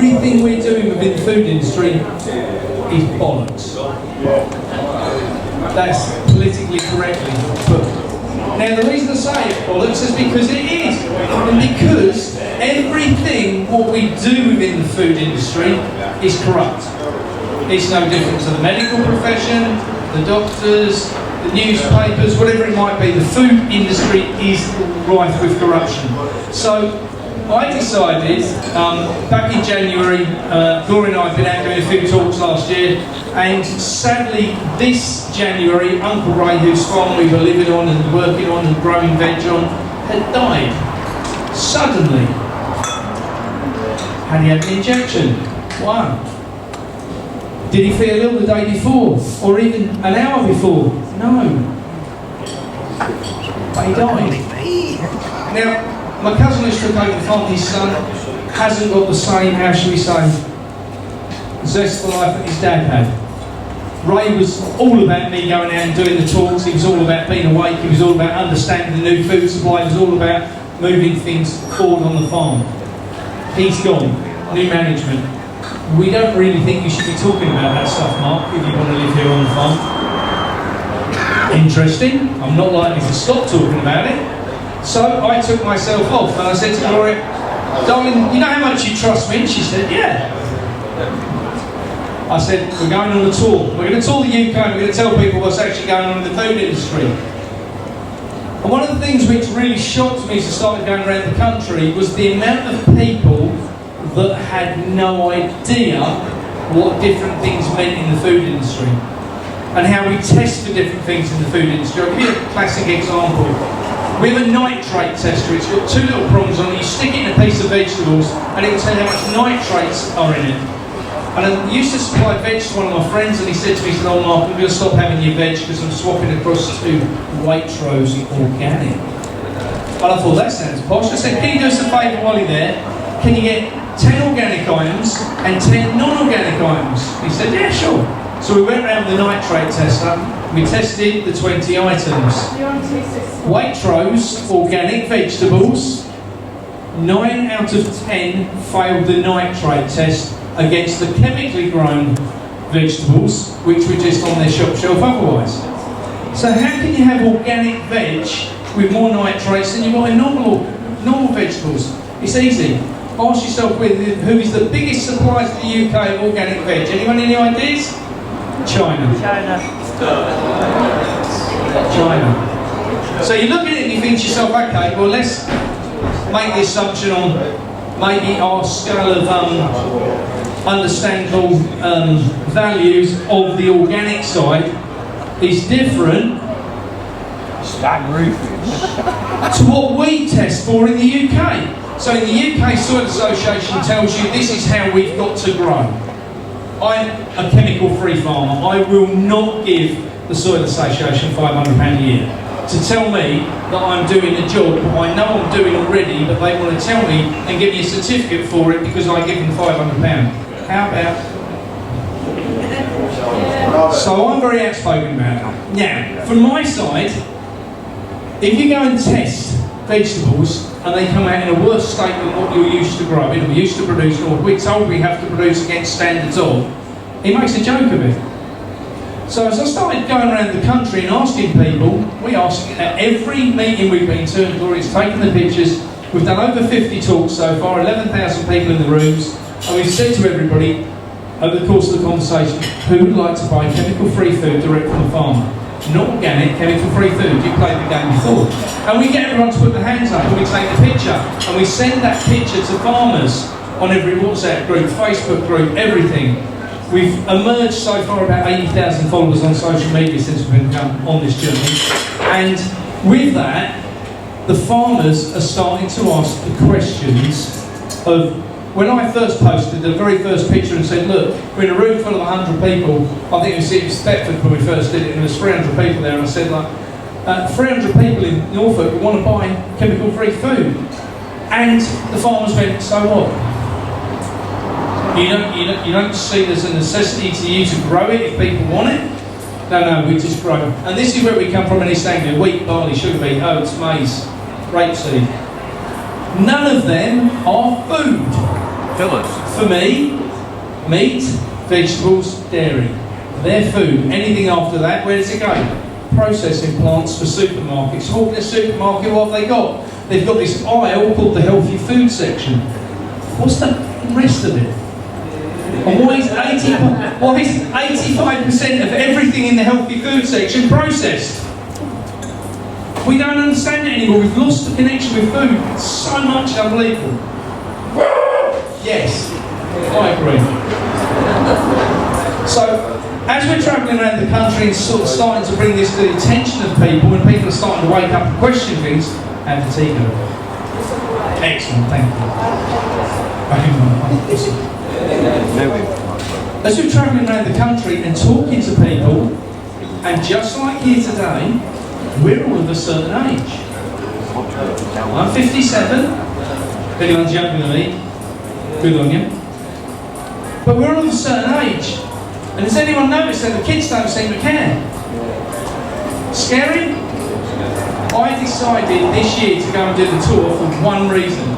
everything we're doing within the food industry is bollocks. That's politically correctly put. Now the reason I say it's bollocks is because it is. And because everything what we do within the food industry is corrupt. It's no different to the medical profession, the doctors, the newspapers, whatever it might be. The food industry is rife with corruption. So I decided back in January, Gloria and I have been out doing a few talks last year, and sadly this January Uncle Ray, whose farm we were living on and working on and growing veg on, had died suddenly. Had he had an injection? Wow. Did he feel ill the day before or even an hour before? No. But he died. Now, my cousin who's took over the farm, his son, hasn't got the same, how shall we say, zest for life that his dad had. Ray was all about me going out and doing the talks, he was all about being awake, he was all about understanding the new food supply, he was all about moving things forward on the farm. He's gone, new management. We don't really think you should be talking about that stuff, Mark, if you want to live here on the farm. Interesting, I'm not likely to stop talking about it. So I took myself off and I said to Gloria, darling, you know how much you trust me? And she said, yeah. I said, we're going on a tour. We're going to tour the UK and we're going to tell people what's actually going on in the food industry. And one of the things which really shocked me as I started going around the country was the amount of people that had no idea what different things meant in the food industry and how we test for different things in the food industry. I'll give you a classic example. We have a nitrate tester. It's got two little prongs on it. You stick it in a piece of vegetables and it will tell you how much nitrates are in it. And I used to supply veg to one of my friends and he said to me, he said, oh Mark, I'm going to stop having your veg because I'm swapping across to Waitrose organic. And I thought, that sounds posh. I said, can you do us a favour while you're there? Can you get 10 organic items and 10 non-organic items? He said, yeah, sure. So we went around with the nitrate tester, we tested the 20 items. Waitrose organic vegetables, 9 out of 10 failed the nitrate test against the chemically grown vegetables, which were just on their shop shelf otherwise. So how can you have organic veg with more nitrates than you got in normal vegetables? It's easy. Ask yourself who is the biggest supplier to the UK of organic veg. Anyone any ideas? China. So you look at it and you think to yourself, okay, well let's make the assumption on maybe our scale of understandable values of the organic side is different to what we test for in the UK. So in the UK Soil Association tells you this is how we've got to grow. I'm a chemical-free farmer. I will not give the Soil Association £500 a year to tell me that I'm doing a job that I know I'm doing already, but they want to tell me and give me a certificate for it because I give them £500. How about? So I'm very outspoken about it. Now, from my side, if you go and test vegetables and they come out in a worse state than what you're used to growing or used to producing, or we're told we have to produce against standards of, he makes a joke of it. So as I started going around the country and asking people, we ask at every meeting we've been to, and Gloria's taken the pictures, we've done over 50 talks so far, 11,000 people in the rooms, and we've said to everybody over the course of the conversation, who would like to buy chemical-free food direct from the farmer? Not organic, chemical-free food. You played the game before. And we get everyone to put their hands up and we take the picture and we send that picture to farmers on every WhatsApp group, Facebook group, everything. We've emerged so far about 80,000 followers on social media since we've been on this journey. And with that, the farmers are starting to ask the questions of, when I first posted the very first picture and said, look, we're in a room full of 100 people, I think it was Thetford when we first did it, and there was 300 people there, and I said, like, 300 people in Norfolk want to buy chemical-free food. And the farmers went, so what? You don't see there's a necessity to you to grow it if people want it? No, we just grow. And this is where we come from in East Anglia: wheat, barley, sugar beet, oats, maize, rapeseed. None of them are food. Fillers. For me, meat, vegetables, dairy. Their food. Anything after that, where does it go? Processing plants for supermarkets. Walk in the supermarket, what have they got? They've got this aisle called the healthy food section. What's the rest of it? And why is 85% of everything in the healthy food section processed? We don't understand it anymore. We've lost the connection with food. It's so much unbelievable. Yes, I agree. So, as we're travelling around the country and sort of starting to bring this to the attention of people, and people are starting to wake up and question things, and the tea go. Excellent, thank you. As we're travelling around the country and talking to people, and just like here today, we're all of a certain age. I'm 57. If anyone's younger than me, good on you. But we're all of a certain age. And has anyone noticed that the kids don't seem to care? Scary? I decided this year to go and do the tour for one reason.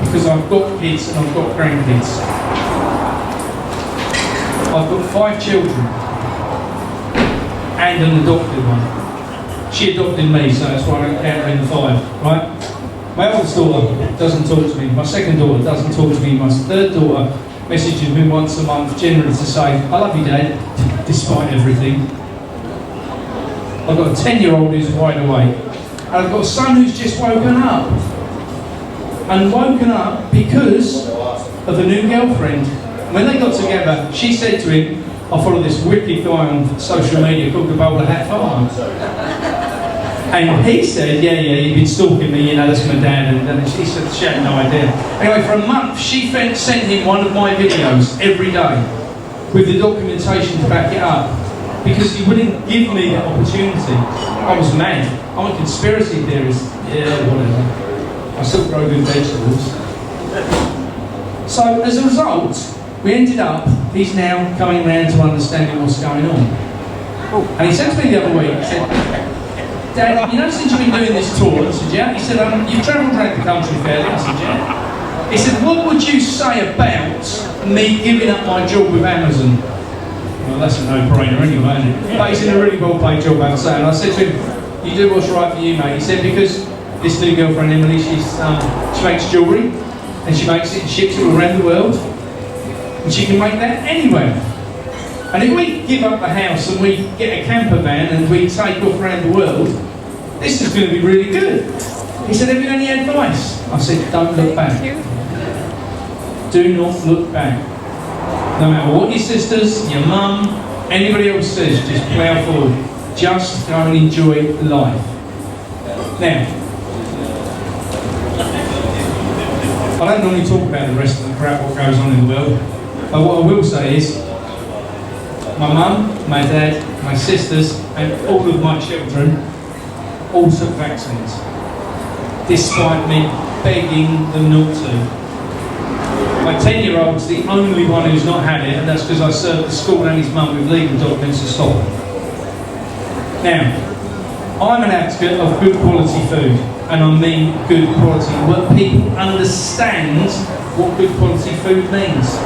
Because I've got kids and I've got grandkids. I've got 5 children. And an adopted one. She adopted me, so that's why I don't count her in the 5, right? My oldest daughter doesn't talk to me. My second daughter doesn't talk to me. My third daughter messages me once a month, generally to say, I love you, Dad, despite everything. I've got a 10-year-old who's wide awake. And I've got a son who's just woken up. And woken up because of a new girlfriend. When they got together, she said to him, I follow this wicked guy on social media called the Bowler Hat Farm. And he said, yeah, you've been stalking me, you know, that's my dad. And she said, she had no idea. Anyway, for a month, she sent him one of my videos every day with the documentation to back it up. Because he wouldn't give me the opportunity. I was mad. I'm a conspiracy theorist. Yeah, whatever. I still grow good vegetables. So, as a result, we ended up, he's now coming around to understanding what's going on. And he said to me the other week, he said, Dad, you know, since you've been doing this tour, I said, yeah. He said, you've travelled around the country fairly. I said, yeah. He said, what would you say about me giving up my job with Amazon? Well, that's a no-brainer anyway, isn't it? But he's in a really well-paid job, I would say. And I said to him, you do what's right for you, mate. He said, because this new girlfriend, Emily, she makes jewellery, and she makes it and ships it all around the world. And she can make that anywhere. And if we give up the house and we get a camper van and we take off around the world, this is going to be really good. He said, have you any advice? I said, don't look back. Do not look back. No matter what your sisters, your mum, anybody else says, just plough forward. Just go and enjoy life. Now, I don't normally talk about the rest of the crap what goes on in the world, but what I will say is, my mum, my dad, my sisters, and all of my children all took vaccines, despite me begging them not to. My 10-year-old's the only one who's not had it, and that's because I served the school and his mum with legal documents to stop it. Now, I'm an advocate of good quality food, and I mean good quality, where people understand what good quality food means.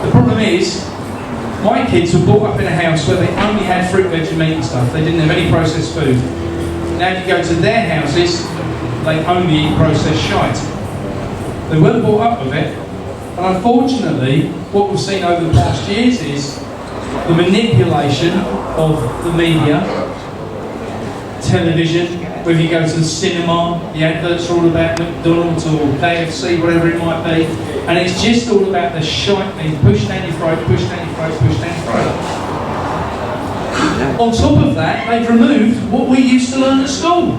The problem is, my kids were brought up in a house where they only had fruit, veg and meat and stuff. They didn't have any processed food. Now if you go to their houses, they only eat processed shite. They weren't brought up with it. And unfortunately, what we've seen over the past years is the manipulation of the media, television, whether you go to the cinema, the adverts are all about McDonald's or KFC, whatever it might be, and it's just all about the shite being pushed down your throat, pushed down your throat, pushed down your throat. On top of that, they've removed what we used to learn at school.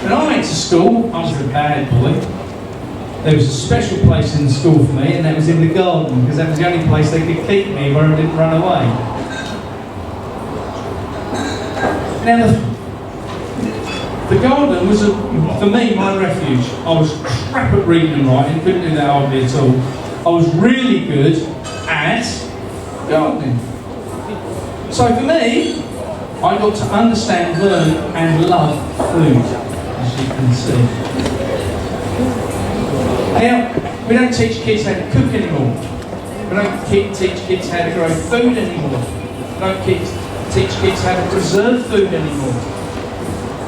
When I went to school, I was a bad boy. There was a special place in the school for me, and that was in the garden, because that was the only place they could keep me where I didn't run away. Now, the garden was, for me, my refuge. I was crap at reading and writing, couldn't do that hardly at all. I was really good at gardening. So for me, I got to understand, learn and love food, as you can see. Now, we don't teach kids how to cook anymore. We don't teach kids how to grow food anymore. We don't teach kids how to preserve food anymore.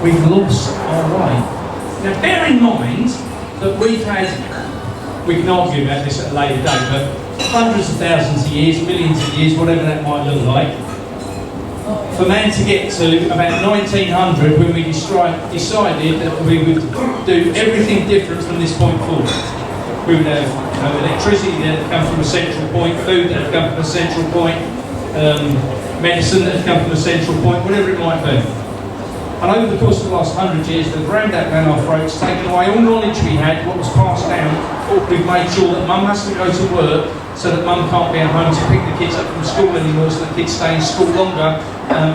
We've lost our way. Now bear in mind that we've had, we can argue about this at a later date, but hundreds of thousands of years, millions of years, whatever that might look like, for man to get to about 1900 when we decided that we would do everything different from this point forward. We would have electricity that had come from a central point, food that had come from a central point, medicine that had come from a central point, whatever it might be. And over the course of the last 100 years, they've rammed that down our throats, taken away all knowledge we had, what was passed down. We've made sure that mum has to go to work so that mum can't be at home to pick the kids up from school anymore, so that kids stay in school longer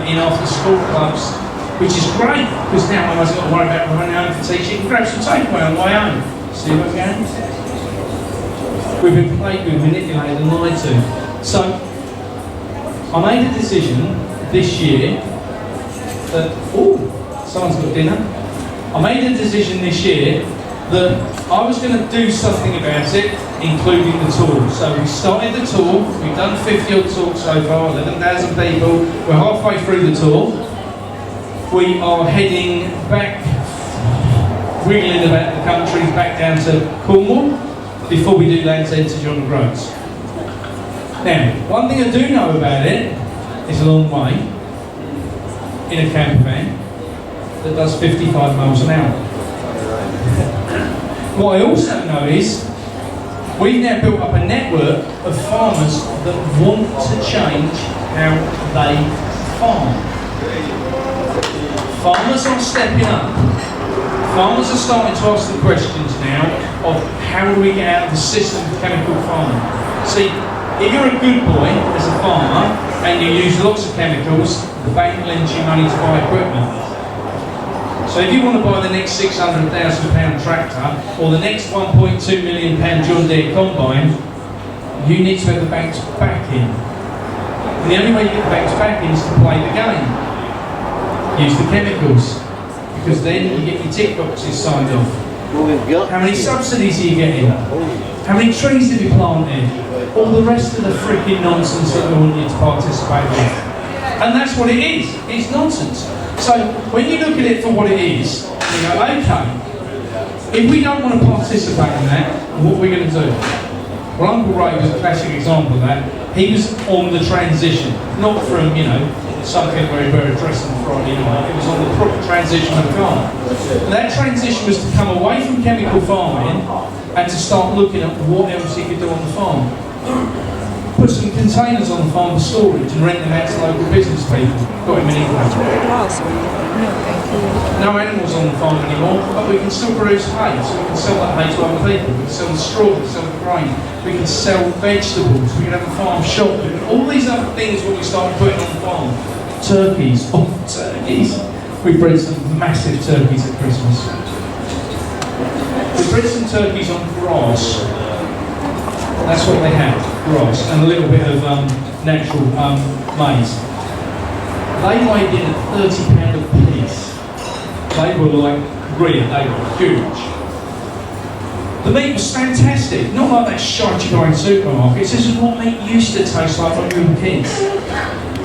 in after school clubs, which is great, because now mum hasn't got to worry about running home for tea. She can grab some takeaway on the way home. See what I'm going? We've been played with, manipulated and lied to. So, I made a decision this year that, someone's got dinner. I made a decision this year that I was going to do something about it, including the tour. So we started the tour, we've done 50 odd tours so far, 11,000 people, we're halfway through the tour. We are heading back, wiggling about the country, back down to Cornwall, before we do Land's End to John O'Groats. Now, one thing I do know about it, it's a long way, in a camper van, that does 55 miles an hour. What I also know is we've now built up a network of farmers that want to change how they farm. Farmers are stepping up. Farmers are starting to ask the questions now of how do we get out of the system of chemical farming. See, if you're a good boy as a farmer and you use lots of chemicals, the bank lends you money to buy equipment. So if you want to buy the next £600,000 tractor or the next £1.2 million John Deere combine, you need to have the bank's backing. And the only way you get the bank's backing is to play the game. Use the chemicals, because then you get your tick boxes signed off. How many subsidies are you getting? How many trees have you planted? All the rest of the freaking nonsense that we want you to participate in. And that's what it is. It's nonsense. So when you look at it for what it is, you go, okay, if we don't want to participate in that, what are we going to do? Well, Uncle Ray was a classic example of that. He was on the transition, not from, something where he wore a dress on Friday night. It was on the proper transition of the farm. And that transition was to come away from chemical farming and to start looking at what else he could do on the farm. Put some containers on the farm for storage and rent them out to local business people. Got him in England. No animals on the farm anymore, but we can still produce hay, so we can sell that hay to other people. We can sell the straw, we can sell the grain, we can sell vegetables, we can have a farm shop, all these other things when we start putting on the farm. Turkeys, turkeys. We bred some massive turkeys at Christmas. We bred some turkeys on grass. That's what they had, grass, and a little bit of natural maize. They weighed in at £30 a piece. They were like brilliant, they were huge. The meat was fantastic, not like that shite you buy in supermarkets. This is what meat used to taste like when we were kids.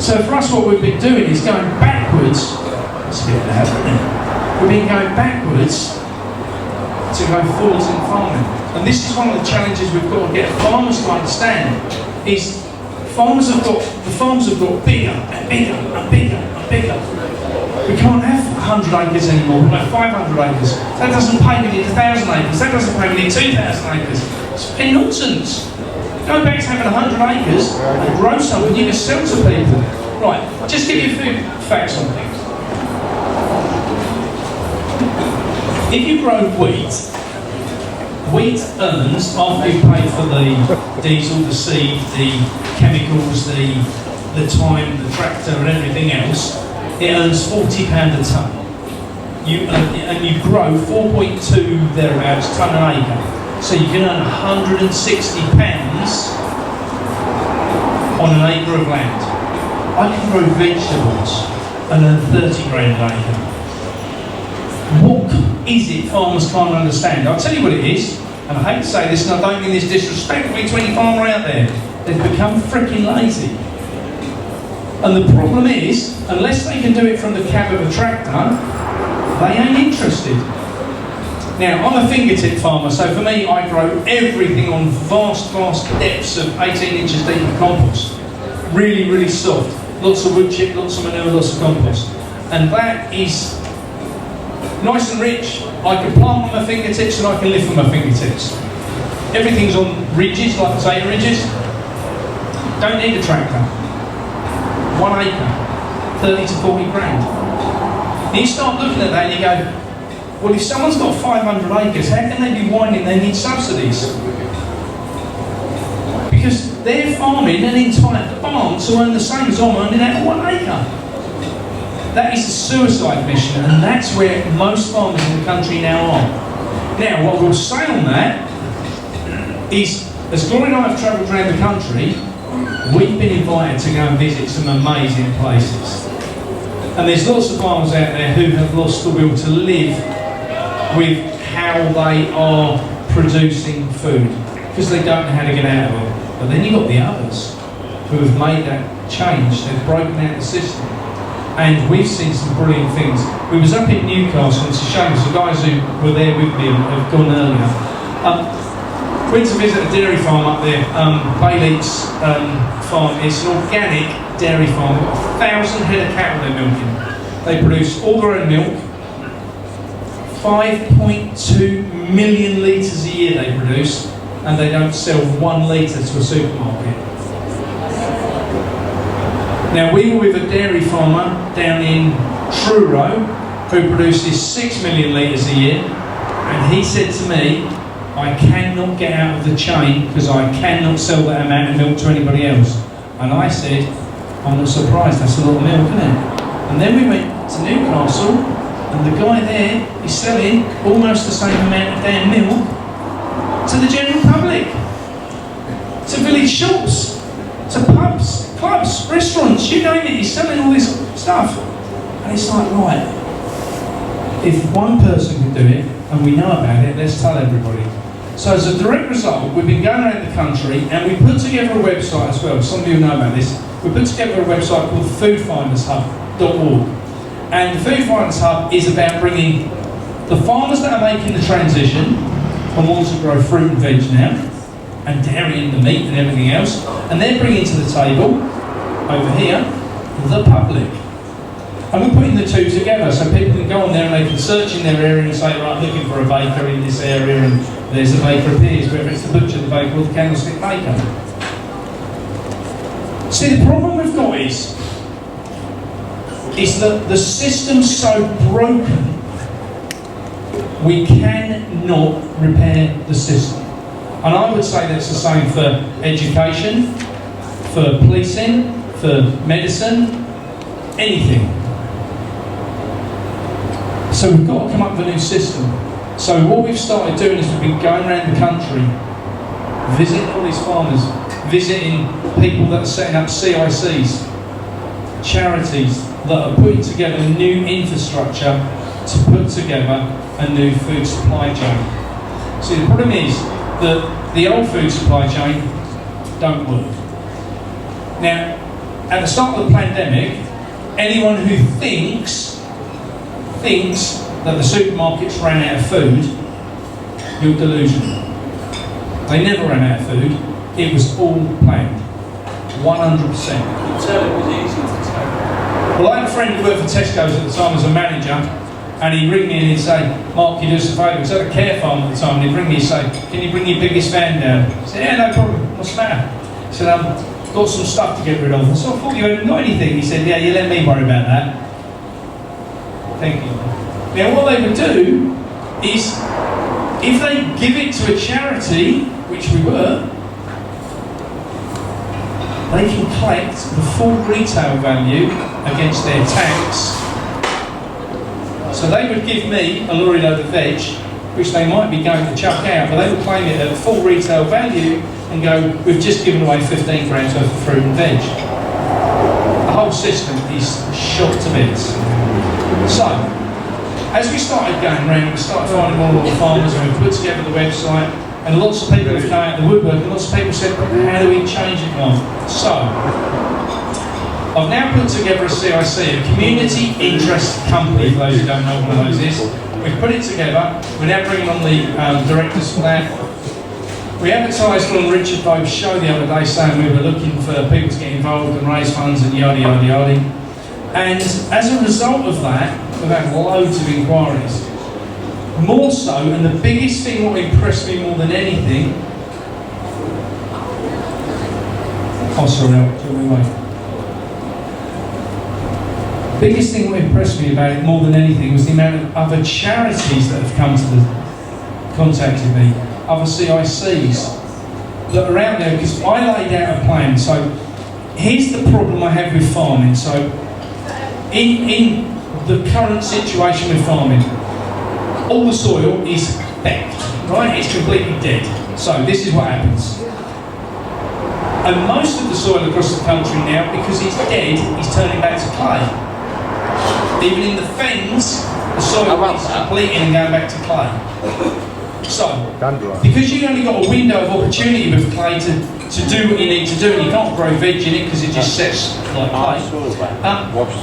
So for us, what we've been doing is going backwards. Let's get that. We've been going backwards to go forwards in farming. And this is one of the challenges we've got to get farmers to understand, is the farms have got bigger and bigger and bigger and bigger. We can't have 100 acres anymore, we'll have 500 acres. That doesn't pay, we need 1,000 acres. That doesn't pay, we need 2,000 acres. It's nonsense. Go back to having 100 acres and grow something you can sell to people. Right, just give you a few facts on things. If you grow wheat earns, after you've paid for the diesel, the seed, the chemicals, the time, the tractor and everything else, it earns £40 a tonne. And you grow 4.2 thereabouts tonne an acre. So you can earn £160 on an acre of land. I can grow vegetables and earn 30 grand an acre. What is it farmers can't understand? I'll tell you what it is, and I hate to say this, and I don't mean this disrespectfully to any farmer out there. They've become freaking lazy. And the problem is, unless they can do it from the cab of a tractor, they ain't interested. Now, I'm a fingertip farmer, so for me, I grow everything on vast depths of 18 inches deep of compost. Really, really soft. Lots of wood chip, lots of manure, lots of compost. And that is nice and rich. I can plant with my fingertips and I can lift with my fingertips. Everything's on ridges, like potato ridges. Don't need a tractor. 1 acre, 30 to 40 grand. And you start looking at that and you go, well, if someone's got 500 acres, how can they be whining they need subsidies? Because they're farming an entire farm to earn the same as I'm earning out of 1 acre. That is a suicide mission, and that's where most farmers in the country now are. Now, what we'll say on that is, as Gloria and I have travelled around the country, we've been invited to go and visit some amazing places. And there's lots of farmers out there who have lost the will to live with how they are producing food, because they don't know how to get out of it. But then you've got the others who have made that change, they've broken out the system. And we've seen some brilliant things. We was up in Newcastle, and it's a shame, so the guys who were there with me have gone earlier. Went to visit a dairy farm up there, Bayleaks farm. It's an organic dairy farm. We've got 1,000 head of cattle they're milking. They produce all their own milk. 5.2 million litres a year they produce, and they don't sell 1 litre to a supermarket. Now, we were with a dairy farmer down in Truro who produces 6 million litres a year, and he said to me, I cannot get out of the chain because I cannot sell that amount of milk to anybody else. And I said, I'm not surprised, that's a lot of milk, isn't it? And then we went to Newcastle, and the guy there is selling almost the same amount of damn milk to the general public, to village shops, to pubs, clubs, restaurants, you name it, he's selling all this stuff. And it's like, right, if one person can do it, and we know about it, let's tell everybody. So as a direct result, we've been going around the country, and we put together a website as well. Some of you know about this. We put together a website called foodfindershub.org. And the Food Finders Hub is about bringing the farmers that are making the transition and want to grow fruit and veg now, and dairy and the meat and everything else, and they're bringing to the table, over here, the public. And we're putting the two together so people can go on there and they can search in their area and say, right, looking for a baker in this area, and there's a baker appears, whether it's the butcher, the baker, or the candlestick maker. See, the problem we've got is that the system's so broken, we cannot repair the system. And I would say that's the same for education, for policing, for medicine, anything. So we've got to come up with a new system. So what we've started doing is we've been going around the country, visiting all these farmers, visiting people that are setting up CICs, charities that are putting together new infrastructure to put together a new food supply chain. See, the problem is that the old food supply chain don't work. Now, at the start of the pandemic, anyone who thinks that the supermarkets ran out of food, you're delusional. They never ran out of food. It was all planned, 100%. You tell it was easy to tell. Well, I had a friend who worked for Tesco's at the time as a manager, and he'd ring me and he'd say, Mark, can you do us a favour? He was at a care farm at the time, and he'd ring me and say, can you bring your biggest van down? I said, yeah, no problem, what's the matter? He said, got some stuff to get rid of. So I thought you hadn't got anything. He said, yeah, you let me worry about that. Thank you. Now what they would do is, if they give it to a charity, which we were, they can collect the full retail value against their tax. So they would give me a lorry load of veg, which they might be going to chuck out, but they would claim it at full retail value and go, we've just given away 15 grams worth of fruit and veg. The whole system is shot to bits. So, as we started going around, we started finding more and more farmers, and we put together the website, And lots of people have come out of the woodwork, and lots of people said, how do we change it now? So, I've now put together a CIC, a community interest company, for those who don't know what one of those is. We've put it together, we're now bringing on the directors for that. We advertised on Richard Bove's show the other day saying we were looking for people to get involved and raise funds and yada yada yada. And as a result of that, we've had loads of inquiries. More so, and the biggest thing what impressed me more than anything... Oh, sorry, I'll tell me away. Biggest thing what impressed me about it more than anything was the amount of other charities that have come to contacted me, other CICs that are out there, because I laid out a plan. So here's the problem I have with farming. So in the current situation with farming, all the soil is backed, right? It's completely dead. So this is what happens. And most of the soil across the country now, because it's dead, is turning back to clay. Even in the fens, the soil is depleting and going back to clay. So, because you've only got a window of opportunity with clay to do what you need to do, and you can't grow veg in it because it just sets like clay,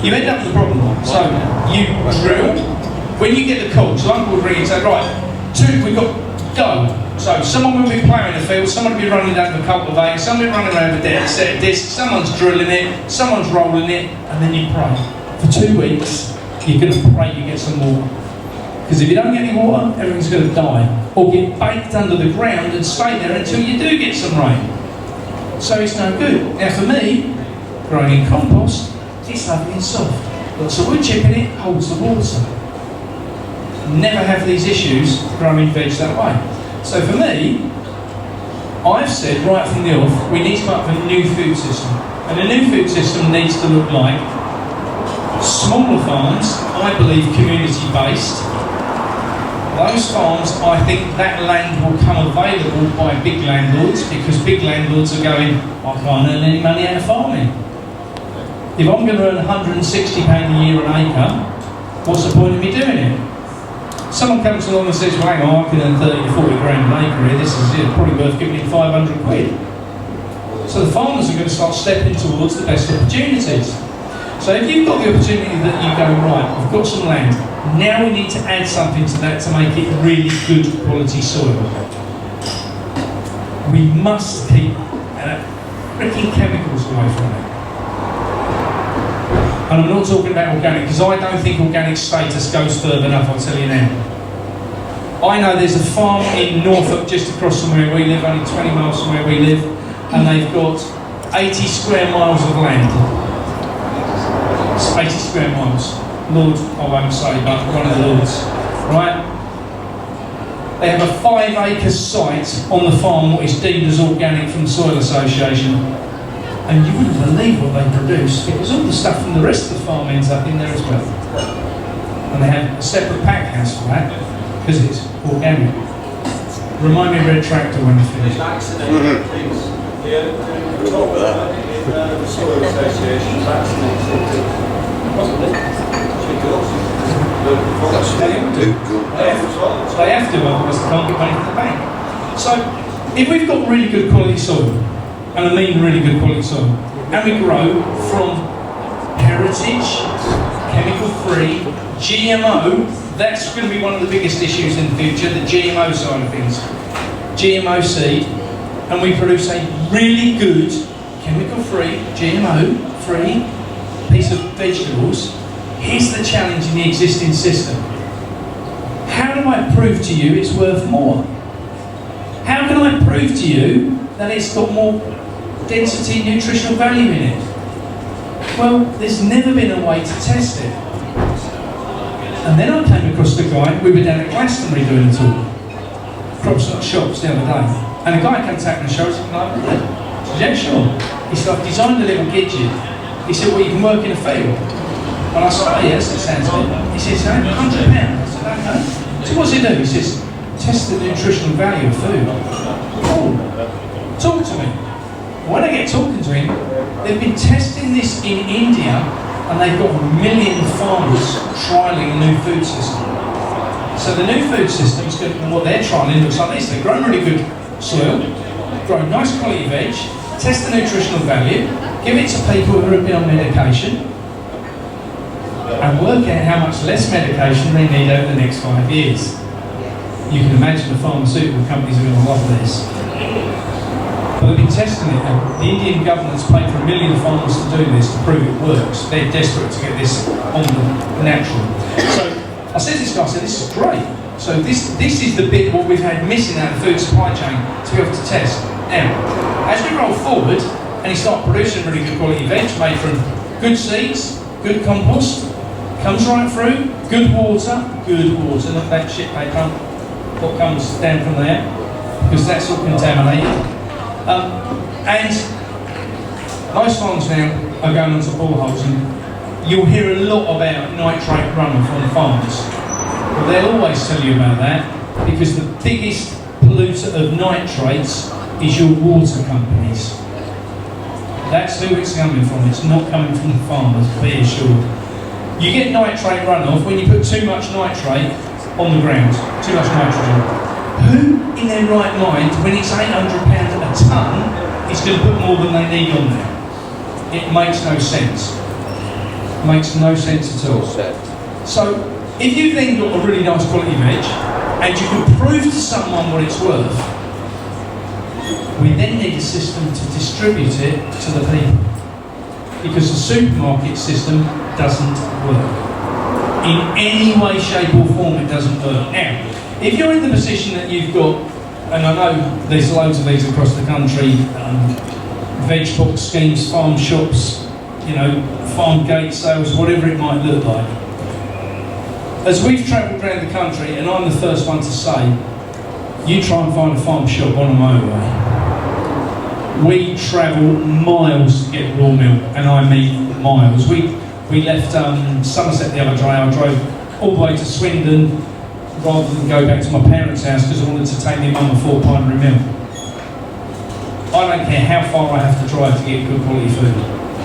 you end up with a problem. So, you drill, when you get the call, so Uncle would ring and say, right, we've got go. So, someone will be ploughing the field, someone will be running down the cultivator, someone will be running around with a set of discs, someone's drilling it, someone's rolling it, and then you pray. For 2 weeks, you're going to pray you get some water. Because if you don't get any water, everything's going to die. Or get baked under the ground and stay there until you do get some rain. So it's no good. Now for me, growing in compost, it's lovely and soft. Lots of wood chip in it, holds the water. Never have these issues growing veg that way. So for me, I've said right from the off, we need to come up with a new food system. And a new food system needs to look like smaller farms, I believe community-based. Those farms, I think that land will come available by big landlords, because big landlords are going, I can't earn any money out of farming. If I'm going to earn £160 a year an acre, what's the point of me doing it? Someone comes along and says, well, hang on, I can earn 30 to 40 grand an acre here, this is probably worth giving him 500 quid. So the farmers are going to start stepping towards the best opportunities. So if you've got the opportunity that you go, right, we've got some land, now we need to add something to that to make it really good quality soil. We must keep freaking chemicals away from it. And I'm not talking about organic, because I don't think organic status goes further enough, I'll tell you now. I know there's a farm in Norfolk just across from where we live, only 20 miles from where we live, and they've got 80 square miles of land. 80 square miles. Lord, I won't say, but one of the lords. Right? They have a 5-acre site on the farm what is deemed as organic from the Soil Association. And you wouldn't believe what they produce, because all the stuff from the rest of the farm ends up in there as well. And they have a separate pack house for that, because it's organic. Remind me of Red Tractor when it's finished. The Soil Association vaccinated, wasn't it? They have to, otherwise they can't get money from the bank. So, if we've got really good quality soil, and I mean really good quality soil, and we grow from heritage, chemical-free, GMO, that's going to be one of the biggest issues in the future, the GMO side of things. GMO seed, and we produce a really good chemical-free, GMO-free piece of vegetables. Here's the challenge in the existing system. How do I prove to you it's worth more? How can I prove to you that it's got more density nutritional value in it? Well, there's never been a way to test it. And then I came across the guy, we were down at Glastonbury doing a talk, Crops Not Shops the other day, and a guy comes out and shows me, like, I said, yeah, sure. He said, I've designed a little gadget. He said, well, you can work in a field. And I said, oh yes, that sounds good. He says, £100. I said, okay. So what's it do? He says, test the nutritional value of food. Oh, talk to me. When I get talking to him, they've been testing this in India, and they've got 1 million farmers trialling a new food system. So the new food systems, and what they're trialling looks like this. They've grown really good soil, grown nice quality veg, test the nutritional value, give it to people who have been on medication, and work out how much less medication they need over the next 5 years. You can imagine the pharmaceutical companies are going to love this. But they've been testing it, and the Indian government's paid for 1 million farmers to do this to prove it works. They're desperate to get this on the natural. So I said to this guy, I said, this is great. So this is the bit what we've had missing out of the food supply chain to be able to test. Now, as we roll forward and you start producing really good quality veg made from good seeds, good compost, comes right through, good water, not that shit they pump, what comes down from there, because that's all contaminated. And most farms now are going onto boreholes, and you'll hear a lot about nitrate runoff on farms. Well, they'll always tell you about that, because the biggest polluter of nitrates is your water companies. That's who it's coming from. It's not coming from the farmers, be assured. You get nitrate runoff when you put too much nitrate on the ground, too much nitrogen. Who in their right mind, when it's £800 a tonne, is going to put more than they need on there? It makes no sense. Makes no sense at all. So, if you've then got a really nice quality veg, and you can prove to someone what it's worth, we then need a system to distribute it to the people. Because the supermarket system doesn't work. In any way, shape or form, it doesn't work. Now, if you're in the position that you've got, and I know there's loads of these across the country, veg box schemes, farm shops, you know, farm gate sales, whatever it might look like. As we've travelled around the country, and I'm the first one to say, you try and find a farm shop on a motorway. We travel miles to get raw milk, and I mean miles. We left Somerset the other day. I drove all the way to Swindon rather than go back to my parents' house because I wanted to take my mum a 4-pint of milk. I don't care how far I have to drive to get good quality food,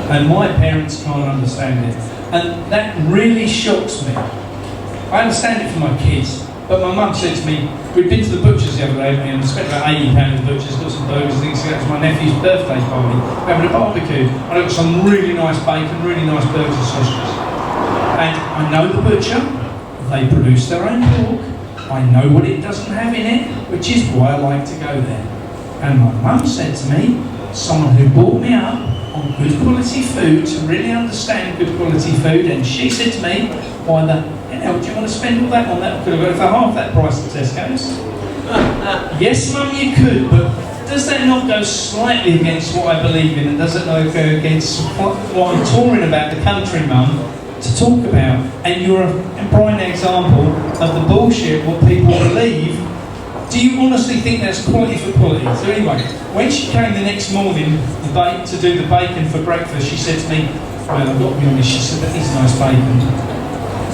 and my parents can't understand it, and that really shocks me. I understand it for my kids, but my mum said to me, we'd been to the butcher's the other day and spent about £80 at the butcher's, got some burgers, things like that. It was my nephew's birthday party, having a barbecue. I got some really nice bacon, really nice burgers and sausages. And I know the butcher, they produce their own pork, I know what it doesn't have in it, which is why I like to go there. And my mum said to me, someone who brought me up on good quality food, to really understand good quality food, and she said to me, why the hell do you want to spend all that on that? I could have got it for half that price at Tesco's. Yes, Mum, you could, but does that not go slightly against what I believe in, and does it not go against what I'm touring about the country, Mum, to talk about? And you're a prime example of the bullshit what people believe. Do you honestly think that's quality for quality? So anyway, when she came the next morning to do the bacon for breakfast, she said to me, well, I've got to be honest, she said, that is nice bacon.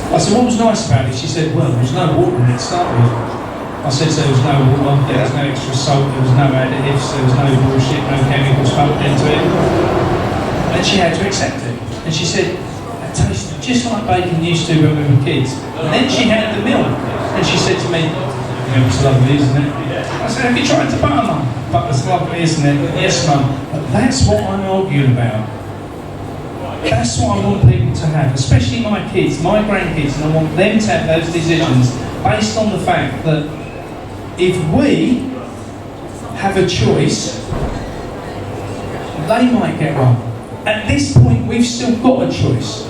I said, what was nice about it? She said, well, there was no water in it to start with. I said, so there was no water, there was no extra salt, there was no additives, there was no bullshit, no chemicals pumped into it. And she had to accept it. And she said, it tasted just like bacon used to when we were kids. And then she had the milk, and she said to me, milk's lovely, isn't it? I said, have you tried the butter, Mum? Butter's lovely, isn't it? Yes, Mum. But that's what I'm arguing about. That's what I want people to have, especially my kids, my grandkids, and I want them to have those decisions based on the fact that if we have a choice, they might get one. At this point, we've still got a choice.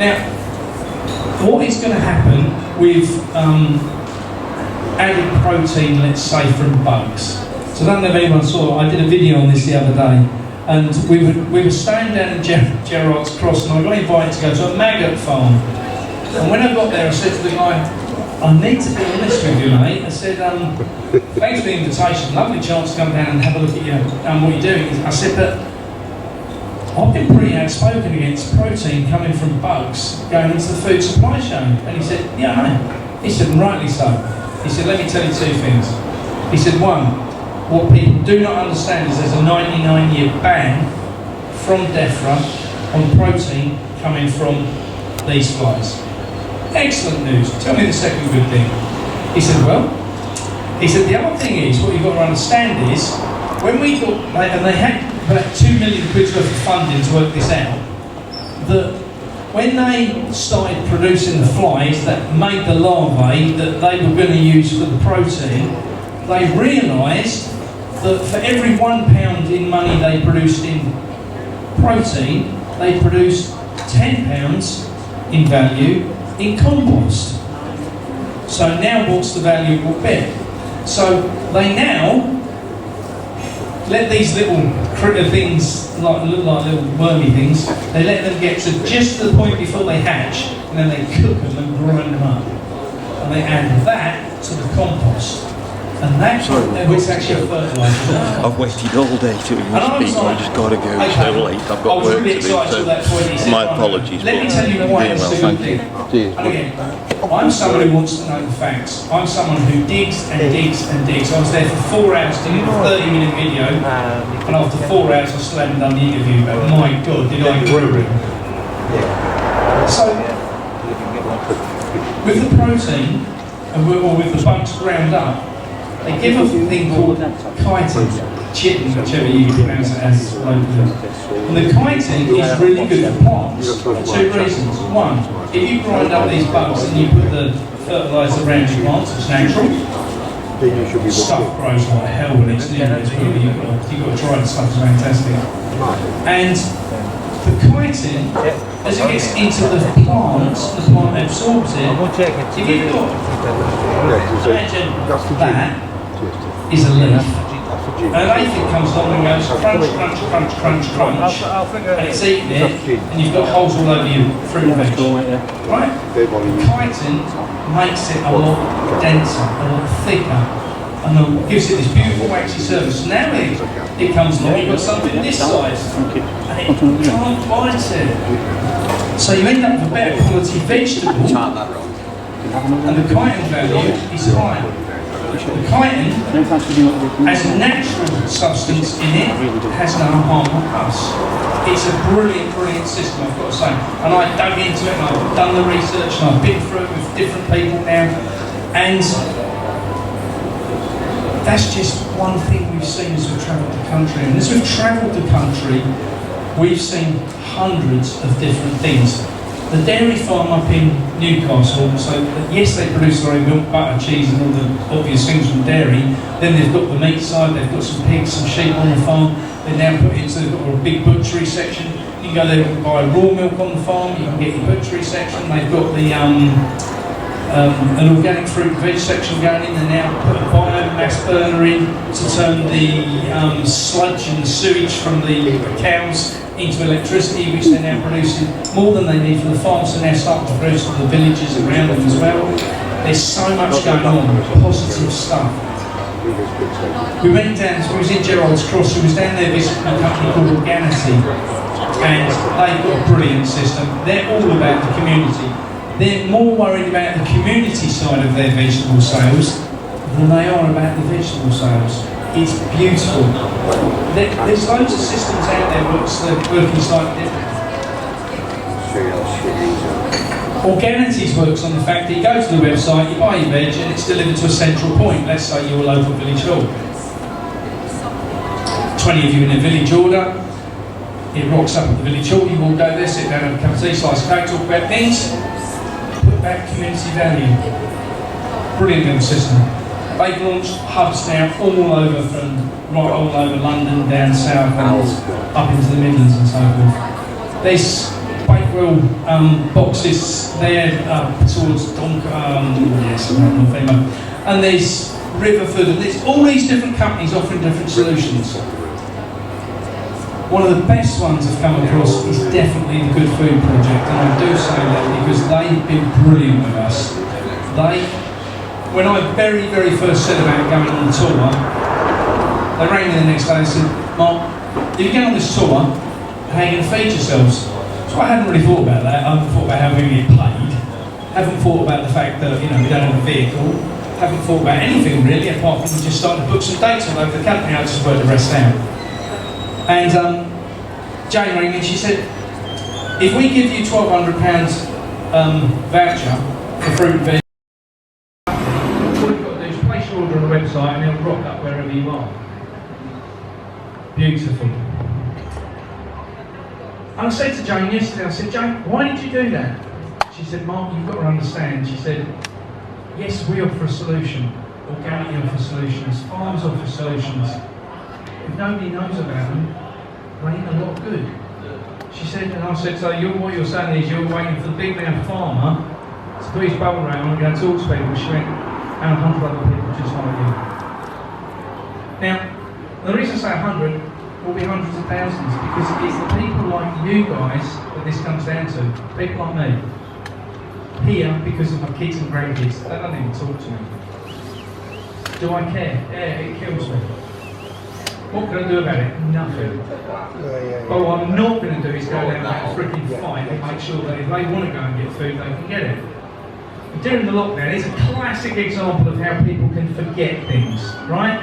Now, what is going to happen with added protein, let's say, from bugs? So I don't know if anyone saw it. I did a video on this the other day. And we were staying down in Gerrard's Cross, and I got invited to go to a maggot farm. And when I got there, I said to the guy, I need to be honest with you, mate. I said, thanks for the invitation, lovely chance to come down and have a look at you and what you're doing. I said, but I've been pretty outspoken against protein coming from bugs going into the food supply chain. And he said, yeah, I know. He said, rightly so. He said, let me tell you two things. He said, one, what people do not understand is there's a 99-year ban from DEFRA on protein coming from these flies. excellent news. Tell me the second good thing. He said, well, the other thing is, what you've got to understand is, when we got, and they had about £2 million worth of funding to work this out, that when they started producing the flies that made the larvae that they were going to use for the protein, they realised that for every £1 in money they produced in protein, they produced £10 in value in compost. So now what's the value of what bit? So they now let these little critter things, look like little wormy things, they let them get to just the point before they hatch, and then they cook them and grind them up. And they add that to the compost. And that's it's actually a fertiliser. I've waited all day to even speak, I just got to go, it's so late, I've got work to do, so my apologies. Let me tell you why it's a good thing. Cheers. And again, I'm someone who wants to know the facts. I'm someone who digs and digs and digs. I was there for 4 hours doing a 30-minute video, and after 4 hours I still hadn't done the interview, but my God, did I brew it. So, with the protein, or with the bugs ground up, they give a thing called chitin, whichever you pronounce it as locally. And the chitin is really good for plants for 2 reasons. One, if you grind up these bugs and you put the fertiliser around your plants, it's natural. Stuff grows like hell when it's new. You've got to try the stuff, it's fantastic. And the chitin, as it gets into the plants, the plant absorbs it. If you've got, imagine that is a leaf. And an aphid comes along and goes crunch, crunch, crunch, crunch, crunch, and it's eating it, and you've got holes all over your fruit and veg. Right? Chitin makes it a lot denser, a lot thicker, and gives it this beautiful waxy surface. Now it comes along, you've got something this size, and it can't bite it. So you end up with a better quality vegetable, and the chitin value is higher. The chitin, as a natural substance in it, has no harm on us. It's a brilliant, brilliant system, I've got to say. And I dug into it, and I've done the research, and I've been through it with different people now. And that's just one thing we've seen as we've travelled the country. And as we've travelled the country, we've seen hundreds of different things. The dairy farm up in Newcastle, so yes, they produce their own milk, butter, cheese and all the obvious things from dairy. Then they've got the meat side, they've got some pigs, some sheep on the farm. They're now put into, they've got a big butchery section. You can go there and buy raw milk on the farm, you can get your butchery section. They've got the an organic fruit and veg section going in. They now put a biomass burner in to turn the sludge and the sewage from the cows into electricity, which they're now producing more than they need for the farm, so they're now starting to produce for the villages around them as well. There's so much going on, positive stuff. We went down, we was in Gerrard's Cross, we was down there visiting a company called Organity, and they've got a brilliant system. They're all about the community. They're more worried about the community side of their vegetable sales than they are about the vegetable sales. It's beautiful. There's loads of systems out there that working slightly different. Organity's works on the fact that you go to the website, you buy your veg, and it's delivered to a central point. Let's say your local village hall. 20 of you in a village order. It rocks up at the village hall. You all go there, sit down, have a cup of tea, slice of cake, talk about things. Put back community value. Brilliant little system. They've launched hubs now all over, all over London, down south, and up into the Midlands and so forth. There's Bakewell boxes there towards and there's Riverford, and there's all these different companies offering different solutions. One of the best ones I've come across is definitely the Good Food Project, and I do say that because they've been brilliant with us. When I very, very first said about going on the tour, they rang me the next day and said, Mark, if you get on this tour, how are you going to feed yourselves? So I hadn't really thought about that. I haven't thought about how we're going to get paid. Haven't thought about the fact that we don't have a vehicle. Haven't thought about anything really, apart from just starting to book some dates all over the company. I just worked the rest out. And Jane rang me and she said, if we give you £1,200 voucher, fruit and veg. All you've got to do is place your order on the website and it'll rock up wherever you are. Beautiful. And I said to Jane yesterday, I said, Jane, why did you do that? She said, Mark, you've got to understand. She said, yes, we offer a solution. Organic offer solutions. Farms offer solutions. If nobody knows about them, they ain't a lot good. She said, and I said, so what you're saying is you're waiting for the big man farmer to put his bowl around and go talk to people. She went, and 100 other people just like you. Now, the reason I say 100 will be hundreds of thousands, because it's the people like you guys that this comes down to. People like me. Here, because of my kids and grandkids, they don't even talk to me. Do I care? Yeah, it kills me. What can I do about it? Nothing. But what I'm not going to do is go down that freaking fight and make sure that if they want to go and get food, they can get it. During the lockdown, it's a classic example of how people can forget things, right?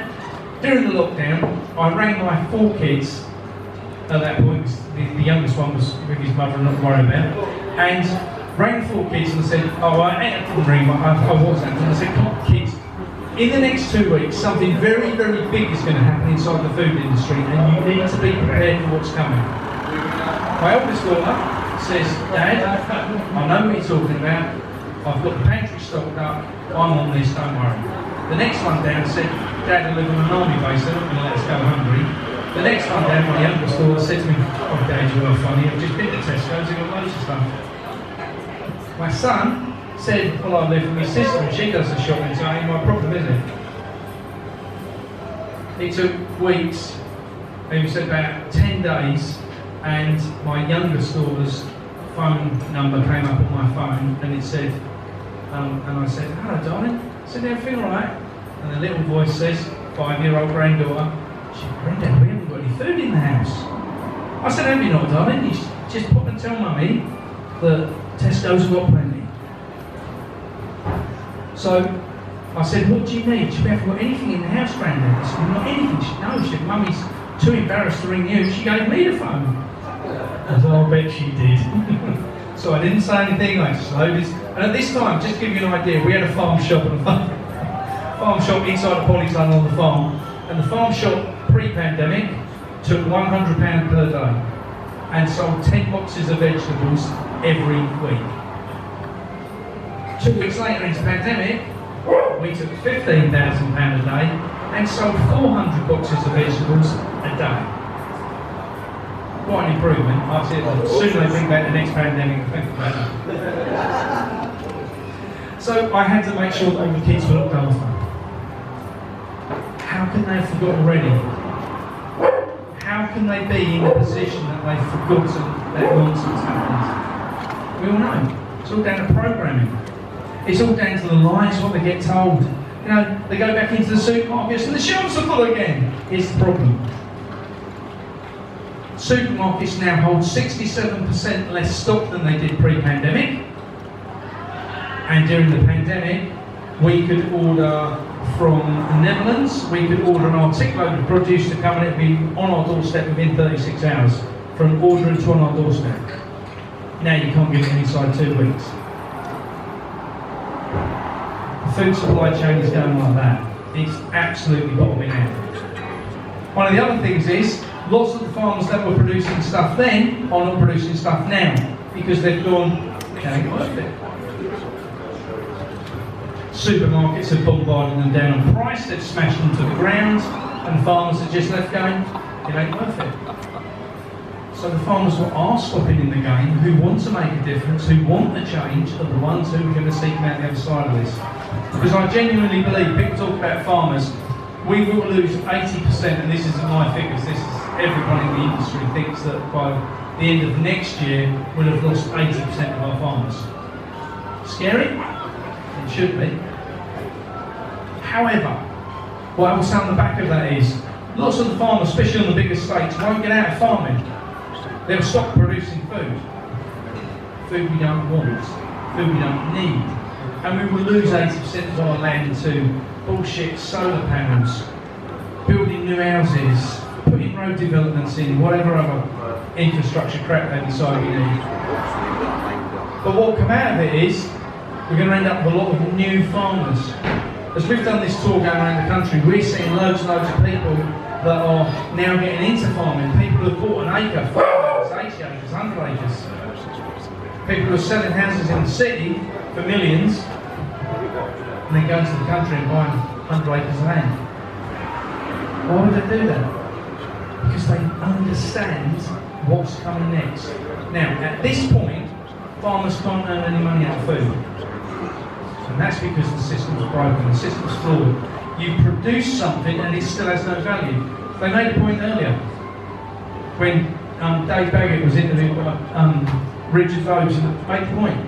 During the lockdown, I rang my 4 kids at that point. The youngest one was with his mother, not worried about, and rang the 4 kids and said, oh, I didn't ring, but I WhatsApped them. And I said, come on, kids. In the next 2 weeks, something very, very big is going to happen inside the food industry, and you need to be prepared for what's coming. My oldest daughter says, Dad, I know what you're talking about. I've got the pantry stocked up. I'm on this, don't worry. The next one down said, Dad, I live on an army base, they're not going to let us go hungry. The next one down, my youngest daughter said to me, oh, Dad, you are funny. I've just been to Tesco's and got loads of stuff. My son said, well, I live with my sister and she does the shopping, so it ain't my problem, is it? It took weeks, maybe said about 10 days, and my youngest daughter's phone number came up on my phone and it said, and I said, hello darling, I said, everything alright? And the little voice says, 5-year-old granddaughter, she said, Granddad, we haven't got any food in the house. I said, have you not, darling? You just pop and tell mummy that Tesco's got plenty. So I said, what do you need? She said, we haven't got anything in the house, Granddad. I said, not anything. She said, no. She said, Mummy's too embarrassed to ring you. She gave me the phone. I said, I bet she did. So I didn't say anything, I just loaded. And at this time, just to give you an idea, we had a farm shop inside the polytunnel on the farm. And the farm shop, pre-pandemic, took £100 per day and sold 10 boxes of vegetables every week. 2 weeks later into pandemic, we took £15,000 a day and sold 400 boxes of vegetables a day. Quite an improvement. I said, well, soon they bring back the next pandemic and think about it. So I had to make sure that all the kids were looked after. How can they have forgotten already? How can they be in a position that they've forgotten that nonsense happens? We all know. It's all down to programming. It's all down to the lies, what they get told. You know, they go back into the supermarkets and the shelves are full again. Here's the problem. Supermarkets now hold 67% less stock than they did pre-pandemic. And during the pandemic, we could order from the Netherlands, we could order an articulated of produce to come and it'd be on our doorstep within 36 hours. From ordering to on our doorstep. Now you can't get it inside 2 weeks. The food supply chain is going like that. It's absolutely bottoming out. One of the other things is, lots of the farmers that were producing stuff then are not producing stuff now because they've gone, it ain't worth it. Supermarkets have bombarded them down on price, they've smashed them to the ground, and farmers are just left going, it ain't worth it. So the farmers who are stopping in the game, who want to make a difference, who want the change, are the ones who are going to seek out the other side of this. Because I genuinely believe, people talk about farmers, we will lose 80%, and this isn't my figures, this is everyone in the industry thinks that by the end of next year, we'll have lost 80% of our farmers. Scary? It should be. However, what I will say on the back of that is, lots of the farmers, especially on the bigger estates, won't get out of farming. They'll stop producing food. Food we don't want, food we don't need. And we will lose 80% of our land to bullshit solar panels, building new houses, putting road developments in, whatever other infrastructure crap they decide we need. But what will come out of it is, we're going to end up with a lot of new farmers. As we've done this tour going around the country, we're seeing loads and loads of people that are now getting into farming. People who've bought an acre, 5 acres, 80 acres, 100 acres. People who are selling houses in the city for millions, and then going to the country and buying 100 acres of land. Why would they do that? Because they understand what's coming next. Now, at this point, farmers can't earn any money out of food. And that's because the system's broken, the system's flawed. You produce something and it still has no value. They made a point earlier, when Dave Baggett was interviewed by Richard Vobes, and made the point.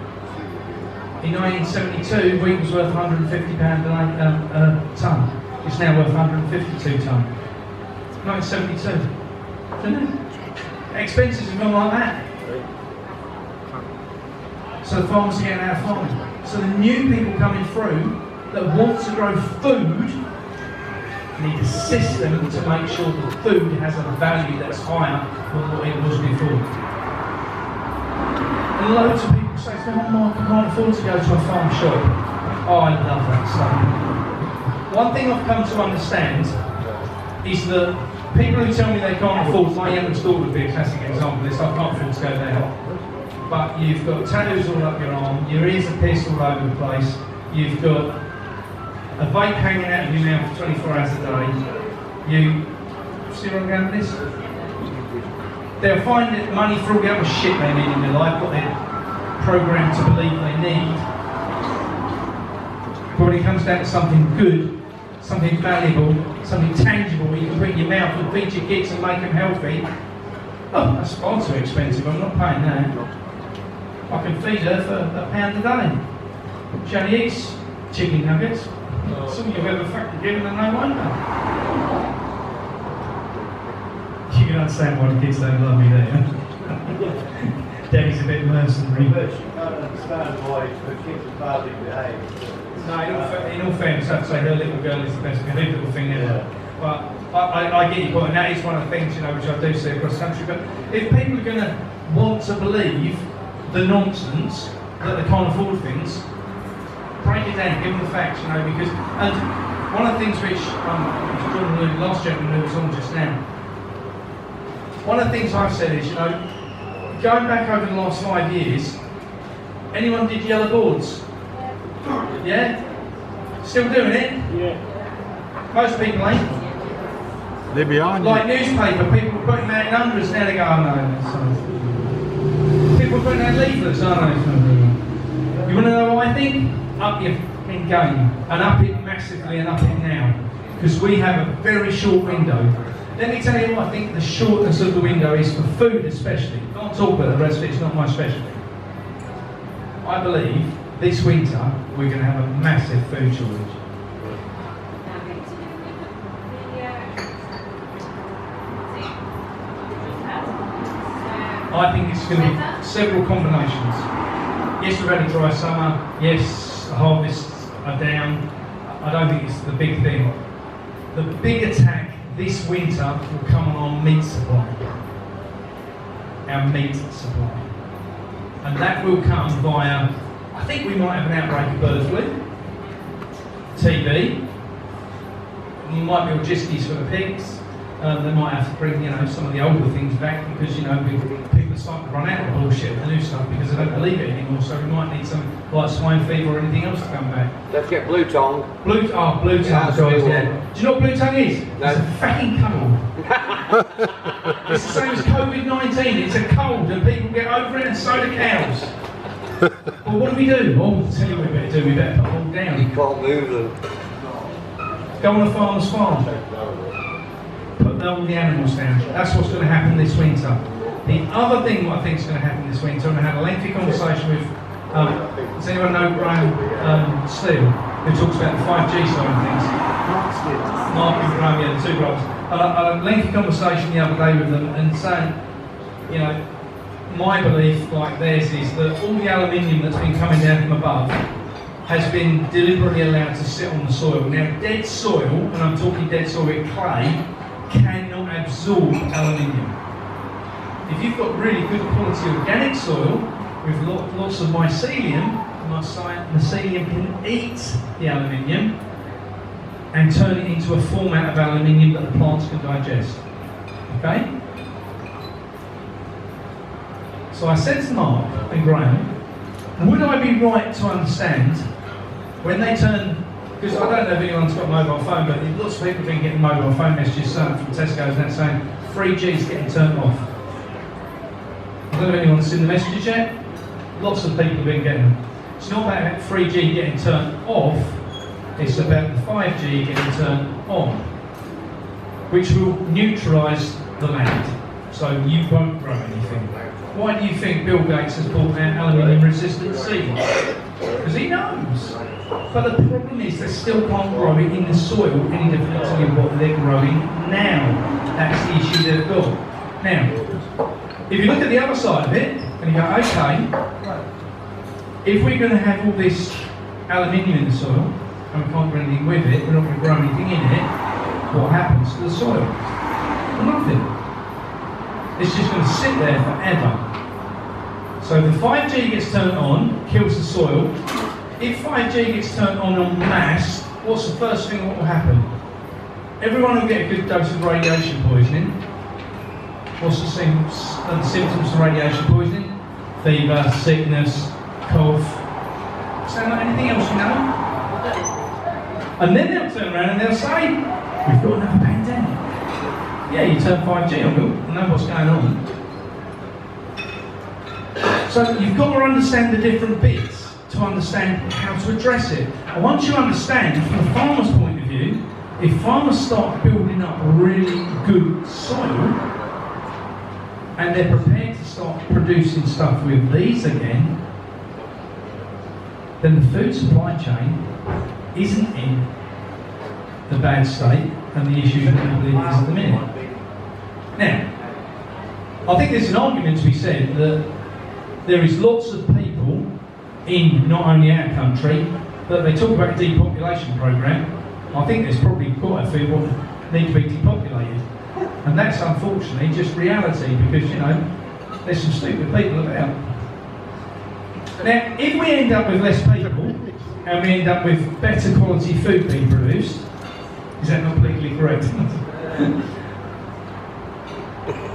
In 1972, wheat was worth £150 a tonne. It's now worth 152 tonne. 1972. Isn't it? Expenses have gone like that. So the farmers are getting out of farming. So the new people coming through that want to grow food need a system to make sure that food has a value that's higher than what it was before. And loads of people say, oh Mark, I can't afford to go to a farm shop. Oh, I love that stuff. One thing I've come to understand is that people who tell me they can't afford, my youngest daughter would be a classic example of this, I can't afford to go there. But you've got tattoos all up your arm, your ears are pierced all over the place, you've got a vape hanging out of your mouth for 24 hours a day. You see where I'm going with this? They'll find money for all the other shit they need in their life, what they're programmed to believe they need. But when it comes down to something good, something valuable, something tangible you can put in your mouth and feed your kids and make them healthy, oh, that's far too expensive, I'm not paying that. I can feed her for £1 a day. She only eats chicken nuggets. That's all you've ever fucking given and no wonder. You can understand why the kids don't love me there. Daddy's a bit mercenary. But you can't understand why the kids are badly behaved. No, in all fairness, I have to say her little girl is the best behaved little thing ever. But I get your point, and that is one of the things, which I do see across the country. But if people are going to want to believe the nonsense that they can't afford things, break it down, give them the facts, because, and one of the things which the last gentleman who was on just now, one of the things I've said is, going back over the last 5 years, anyone did yellow boards? Yeah? Still doing it? Yeah. Most people ain't. They're behind you. Like newspaper, people are putting that in hundreds, now they go, oh no, that's not. People are putting out leaflets, oh no, it's not. You want to know what I think? Up your game, and up it massively, and up it now. Because we have a very short window. Let me tell you what I think the shortness of the window is for food especially. Can't talk about the rest of it, it's not my specialty. I believe this winter we're going to have a massive food shortage. I think it's going to be several combinations. Yes, we've had a dry summer. Yes, the harvests are down. I don't think it's the big thing. The big attack this winter will come on our meat supply. Our meat supply. And that will come via, I think we might have an outbreak of bird flu, TB, might be logistics for the pigs. They might have to bring, some of the older things back because, people are starting to run out of bullshit, the new stuff, because they don't believe it anymore. So we might need something like swine fever or anything else to come back. Let's get blue tongue. Blue tongue, guys, yeah. Do you know what blue tongue is? No. It's a fucking cold. It's the same as COVID-19. It's a cold and people get over it and so do cows. Well, what do we do? Oh, I'll tell you what we better do. We better put them all down. You can't move them. Go on a farmer's farm. Put all the animals down. That's what's going to happen this winter. The other thing what I think is going to happen this winter, and I had a lengthy conversation with, does anyone know Graham Steele, who talks about the 5G side of things? Mark and Graham, yeah, the two brothers. I had a lengthy conversation the other day with them and saying, my belief, like theirs, is that all the aluminium that's been coming down from above has been deliberately allowed to sit on the soil. Now, dead soil, and I'm talking dead soil with clay, cannot absorb aluminium. If you've got really good quality organic soil with lots of mycelium, mycelium can eat the aluminium and turn it into a format of aluminium that the plants can digest. Okay? So I said to Mark and Graham, would I be right to understand when they turn, because I don't know if anyone's got a mobile phone, but lots of people have been getting mobile phone messages from Tesco's and that saying 3G is getting turned off. I don't know if anyone's seen the messages yet. Lots of people have been getting them. It's not about 3G getting turned off, it's about the 5G getting turned on, which will neutralise the land, so you won't grow anything. Why do you think Bill Gates has bought out aluminium-resistant seeds? Because he knows. But the problem is they still can't grow it in the soil any differently to what they're growing now. That's the issue they've got. Now, if you look at the other side of it, and you go, okay, if we're going to have all this aluminium in the soil, and we can't do anything with it, we're not going to grow anything in it, what happens to the soil? Well, nothing. It's just going to sit there forever. So if the 5G gets turned on, kills the soil. If 5G gets turned on en masse, what's the first thing that will happen? Everyone will get a good dose of radiation poisoning. What's the symptoms of radiation poisoning? Fever, sickness, cough. Sound like anything else you know? And then they'll turn around and they'll say, we've got another pandemic. Yeah, you turn 5G on, we'll know what's going on. So you've got to understand the different bits to understand how to address it. And once you understand, from the farmer's point of view, if farmers start building up a really good soil, and they're prepared to start producing stuff with these again, then the food supply chain isn't in the bad state and the issues that it is at the minute. Now, I think there's an argument to be said that there is lots of people in not only our country, but they talk about a depopulation programme. I think there's probably quite a few that need to be depopulated. And that's unfortunately just reality because, you know, there's some stupid people about. Now, if we end up with less people and we end up with better quality food being produced, is that not politically correct?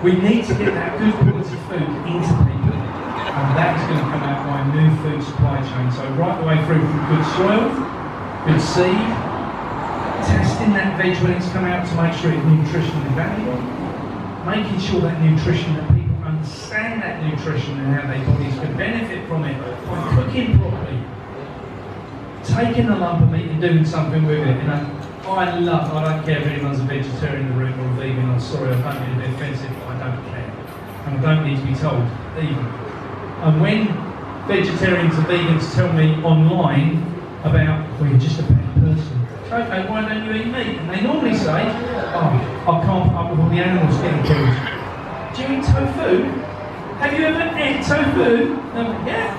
We need to get that good quality food into people, and that is going to come out by a new food supply chain. So right the way through from good soil, good seed, testing that veg when it's come out to make sure it's nutritionally valuable, making sure that nutrition, that people understand that nutrition and how their bodies can benefit from it by cooking properly, taking a lump of meat and doing something with it. You know, I don't care if anyone's a vegetarian in the room or a vegan, I'm sorry, I don't mean to be offensive, but I don't care. And I don't need to be told either. And when vegetarians and vegans tell me online about, well, you're just a bad person, okay, why don't you eat meat? And they normally say, oh, I can't put up with all the animals getting killed. Do you eat tofu? Have you ever ate tofu? Yeah.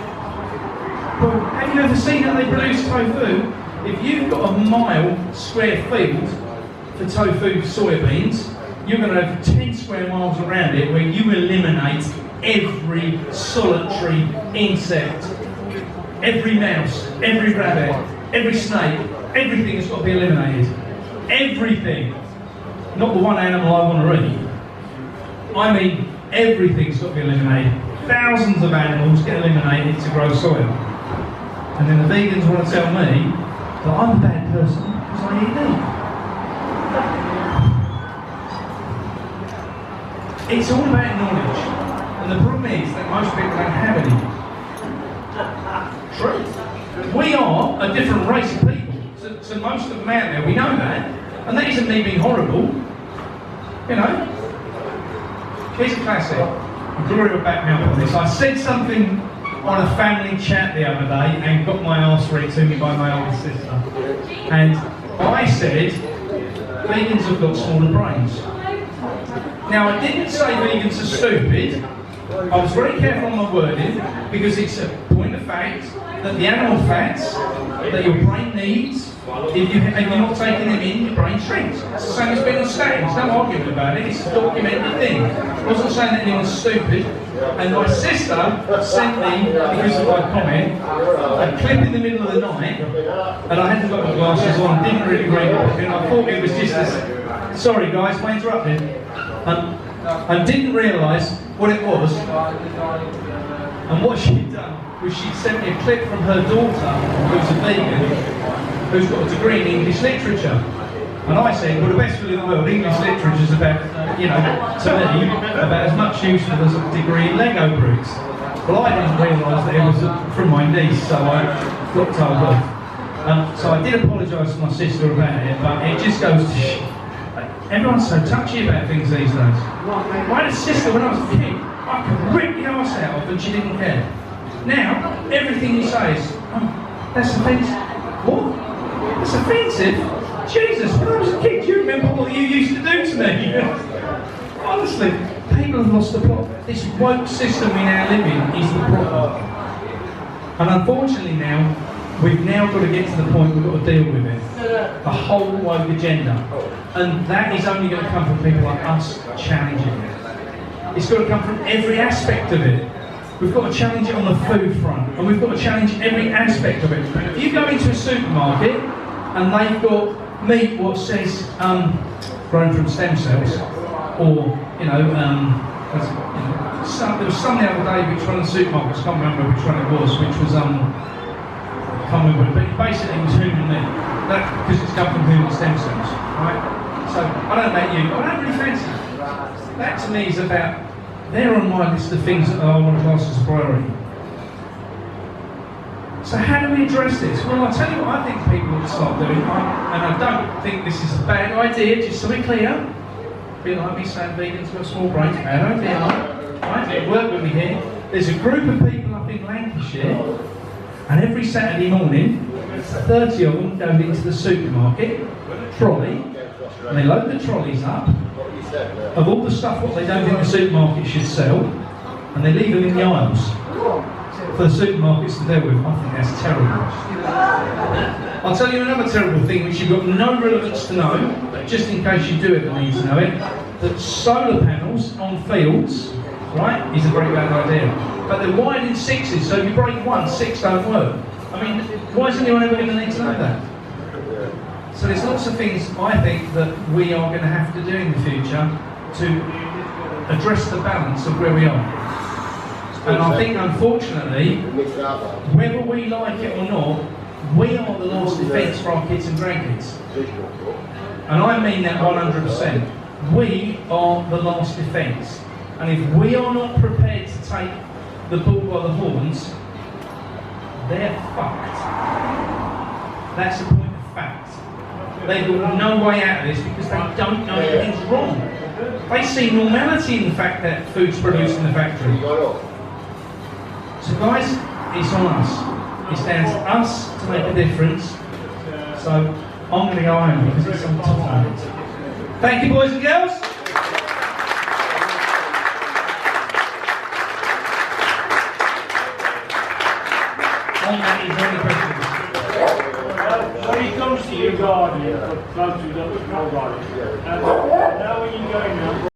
Well, have you ever seen how they produce tofu? If you've got a mile square field for tofu soybeans, you're going to have 10 square miles around it where you eliminate every solitary insect, every mouse, every rabbit, every snake, everything has got to be eliminated. Everything. Not the one animal I want to eat. I mean, everything's got to be eliminated. Thousands of animals get eliminated to grow soil. And then the vegans want to tell me that I'm a bad person because I eat meat. It's all about knowledge. And the problem is that most people don't have any. True. We are a different race of people. So most of them out there, we know that. And that isn't me being horrible. You know? Here's a classic. Gloria will back me up on this. I said something on a family chat the other day and got my arse read to me by my older sister. And I said, vegans have got smaller brains. Now I didn't say vegans are stupid. I was very careful on my wording because it's a point of fact that the animal fats that your brain needs, if you're not taking them in, your brain shrinks. It's the same as being on statins. No argument about it. It's a documented thing. I wasn't saying that anyone's stupid. And my sister sent me, because of my comment, a clip in the middle of the night, and I hadn't got my glasses on, didn't really read it, and I thought it was just a... Sorry guys, I interrupted. And didn't realise what it was. And what she'd done was she'd sent me a clip from her daughter, who's a vegan, who's got a degree in English literature. And I said, well, the best food in the world, English literature is about, you know, to me, about as much useful as a degree in Lego bricks. Well, I didn't realise that it was from my niece, so I got told off. So I did apologise to my sister about it, but it just goes to everyone's so touchy about things these days. I had a sister when I was a kid, I could rip the arse out of and she didn't care. Now, everything you say is, oh, that's offensive. What? That's offensive? Jesus, when I was a kid, do you remember what you used to do to me? Honestly, people have lost the plot. This woke system we now live in is the problem. And unfortunately now, we've now got to get to the point we've got to deal with it. The whole woke agenda. And that is only going to come from people like us challenging it. It's got to come from every aspect of it. We've got to challenge it on the food front, and we've got to challenge every aspect of it. If you go into a supermarket and they've got meat what says grown from stem cells, or there was some the other day which one of the supermarkets, I can't remember which one it was, which was I can't remember, but basically it was human meat. That because it's come from human stem cells, right? So I don't know about you, but I don't really fancy it. That to me is about, they're on my list of things that I want to class as a priority. So how do we address this? Well, I'll tell you what I think people will start doing, and I don't think this is a bad idea, just so we're clear. Be like me saying vegans got small brains, bad idea, right? It'll work with me here. There's a group of people up in Lancashire, and every Saturday morning, 30 of them go into the supermarket, trolley, and they load the trolleys up of all the stuff what they don't think the supermarket should sell, and they leave them in the aisles for the supermarkets to deal with. I think that's terrible. I'll tell you another terrible thing which you've got no relevance to know, but just in case you do ever need to know it, that solar panels on fields, right, is a very bad idea. But they're wired in sixes, so if you break one, 6 don't work. I mean, why is anyone ever going to need to know that? So there's lots of things I think that we are going to have to do in the future to address the balance of where we are. And I think, unfortunately, whether we like it or not, we are the last defence for our kids and grandkids. And I mean that 100%. We are the last defence. And if we are not prepared to take the bull by the horns, they're fucked. That's the point of fact. They've got no way out of this because they don't know anything's wrong. They see normality in the fact that food's produced in the factory. So guys, it's on us. It's down to us to make a difference. So I'm going to go home because it's on time. Thank you, boys and girls. On that, is there any questions? When it comes to your garden, for folks who don't know garden, now when you go now,